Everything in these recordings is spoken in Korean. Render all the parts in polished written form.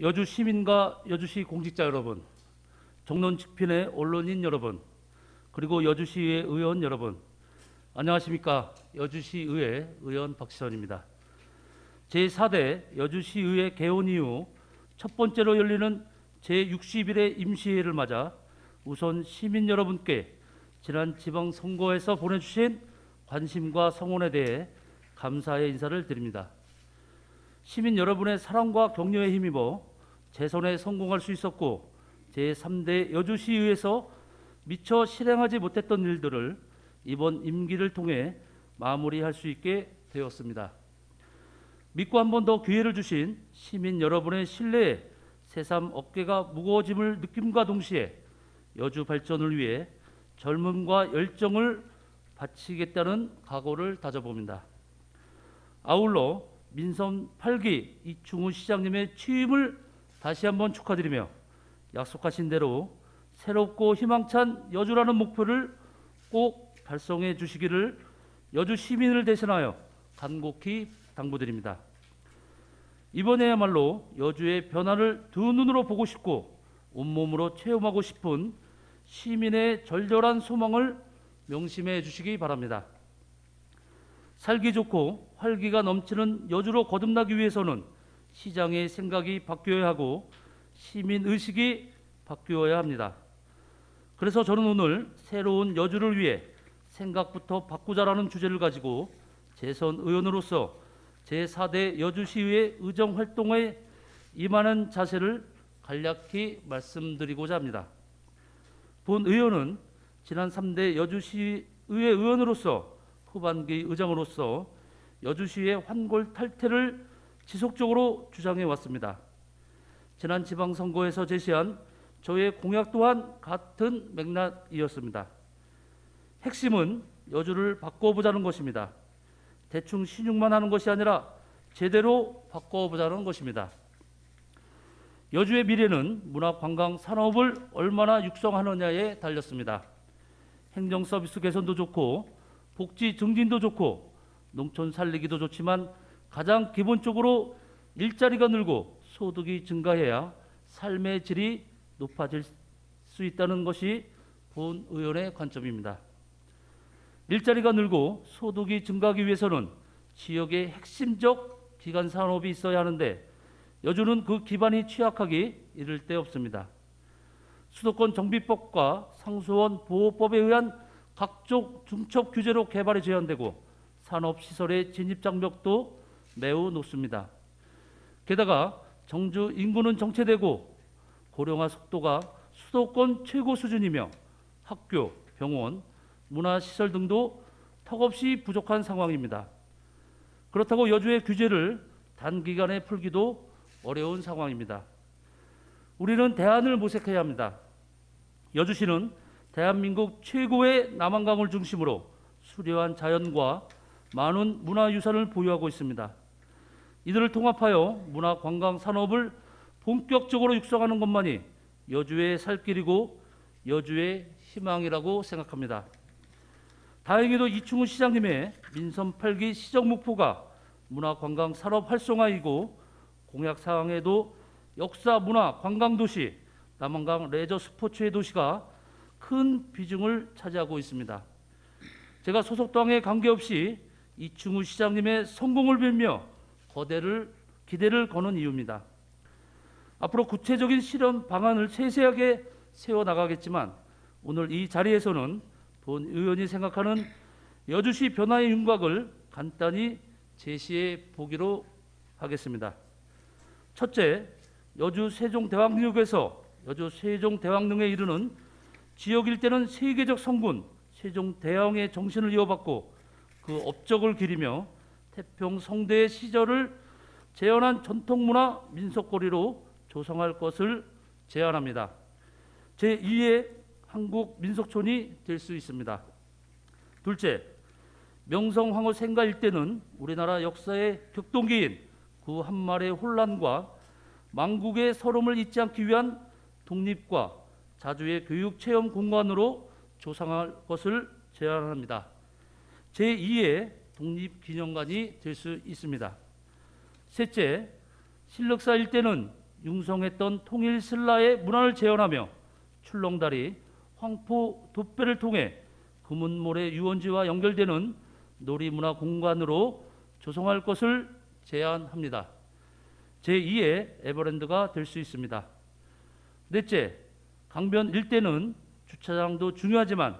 여주 시민과 여주시 공직자 여러분, 정론 직편의 언론인 여러분, 그리고 여주시의회 의원 여러분, 안녕하십니까. 여주시의회 의원 박시선입니다. 제4대 여주시의회 개원 이후 첫 번째로 열리는 제60일의 임시회를 맞아 우선 시민 여러분께 지난 지방선거에서 보내주신 관심과 성원에 대해 감사의 인사를 드립니다. 시민 여러분의 사랑과 격려에 힘입어 재선에 성공할 수 있었고 제3대 여주시의회에서 미처 실행하지 못했던 일들을 이번 임기를 통해 마무리할 수 있게 되었습니다. 믿고 한 번 더 기회를 주신 시민 여러분의 신뢰에 새삼 어깨가 무거워짐을 느낌과 동시에 여주 발전을 위해 젊음과 열정을 바치겠다는 각오를 다져봅니다. 아울러 민선 8기 이충우 시장님의 취임을 다시 한번 축하드리며 약속하신 대로 새롭고 희망찬 여주라는 목표를 꼭 달성해 주시기를 여주 시민을 대신하여 간곡히 당부드립니다. 이번에야말로 여주의 변화를 두 눈으로 보고 싶고 온몸으로 체험하고 싶은 시민의 절절한 소망을 명심해 주시기 바랍니다. 살기 좋고 활기가 넘치는 여주로 거듭나기 위해서는 시장의 생각이 바뀌어야 하고 시민의식이 바뀌어야 합니다. 그래서 저는 오늘 새로운 여주를 위해 생각부터 바꾸자라는 주제를 가지고 재선 의원으로서 제4대 여주시의회 의정활동에 임하는 자세를 간략히 말씀드리고자 합니다. 본 의원은 지난 3대 여주시의회 의원으로서 후반기 의장으로서 여주시의 환골 탈퇴를 지속적으로 주장해 왔습니다. 지난 지방선거에서 제시한 저의 공약 또한 같은 맥락이었습니다. 핵심은 여주를 바꿔보자는 것입니다. 대충 신용만 하는 것이 아니라 제대로 바꿔보자는 것입니다. 여주의 미래는 문화관광 산업을 얼마나 육성하느냐에 달렸습니다. 행정 서비스 개선도 좋고 복지 증진도 좋고 농촌 살리기도 좋지만 가장 기본적으로 일자리가 늘고 소득이 증가해야 삶의 질이 높아질 수 있다는 것이 본 의원의 관점입니다. 일자리가 늘고 소득이 증가하기 위해서는 지역의 핵심적 기반 산업이 있어야 하는데 여주는 그 기반이 취약하기 이를 데 없습니다. 수도권 정비법과 상수원 보호법에 의한 각종 중첩 규제로 개발이 제한되고 산업시설의 진입장벽도 매우 높습니다. 게다가 정주 인구는 정체되고 고령화 속도가 수도권 최고 수준이며 학교, 병원, 문화시설 등도 턱없이 부족한 상황입니다. 그렇다고 여주의 규제를 단기간에 풀기도 어려운 상황입니다. 우리는 대안을 모색해야 합니다. 여주시는 대한민국 최고의 남한강을 중심으로 수려한 자연과 많은 문화유산을 보유하고 있습니다. 이들을 통합하여 문화관광 산업을 본격적으로 육성하는 것만이 여주의 살 길이고 여주의 희망이라고 생각합니다. 다행히도 이충우 시장님의 민선 8기 시정 목표가 문화관광 산업 활성화이고 공약사항에도 역사 문화 관광도시, 남한강 레저 스포츠의 도시가 큰 비중을 차지하고 있습니다. 제가 소속당에 관계없이 이충우 시장님의 성공을 빌며 기대를 거는 이유입니다. 앞으로 구체적인 실현 방안을 세세하게 세워나가겠지만 오늘 이 자리에서는 본 의원이 생각하는 여주시 변화의 윤곽을 간단히 제시해 보기로 하겠습니다. 첫째, 여주 세종대왕역에서 여주 세종대왕릉에 이르는 지역 일대는 세계적 성군 세종대왕의 정신을 이어받고 그 업적을 기리며 태평 성대의 시절을 재현한 전통문화 민속거리로 조성할 것을 제안합니다. 제2의 한국 민속촌이 될 수 있습니다. 둘째, 명성 황후 생가 일대는 우리나라 역사의 격동기인 구 한말의 혼란과 망국의 서름을 잊지 않기 위한 독립과 자주의 교육 체험 공간으로 조성할 것을 제안합니다. 제2의 독립기념관이 될 수 있습니다. 셋째, 신륵사 일대는 융성했던 통일 신라의 문화를 재현하며 출렁다리, 황포, 돛배를 통해 금운모래 유원지와 연결되는 놀이문화 공간으로 조성할 것을 제안합니다. 제2의 에버랜드가 될 수 있습니다. 넷째, 강변 일대는 주차장도 중요하지만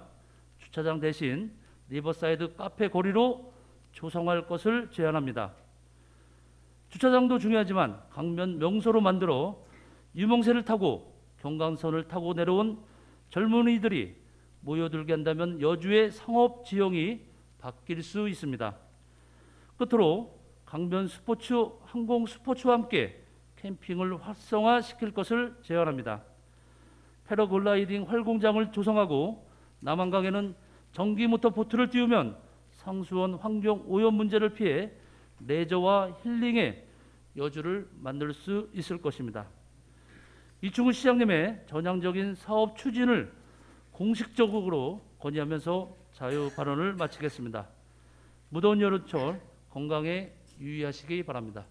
주차장 대신 리버사이드 카페 거리로 조성할 것을 제안합니다. 주차장도 중요하지만 강변 명소로 만들어 유명세를 타고 경강선을 타고 내려온 젊은이들이 모여들게 한다면 여주의 상업 지형이 바뀔 수 있습니다. 끝으로 강변 스포츠, 항공 스포츠와 함께 캠핑을 활성화시킬 것을 제안합니다. 패러글라이딩 활공장을 조성하고 남한강에는 전기모터 보트를 띄우면 상수원 환경 오염 문제를 피해 레저와 힐링의 여주를 만들 수 있을 것입니다. 이충우 시장님의 전향적인 사업 추진을 공식적으로 건의하면서 자유 발언을 마치겠습니다. 무더운 여름철 건강에 유의하시기 바랍니다.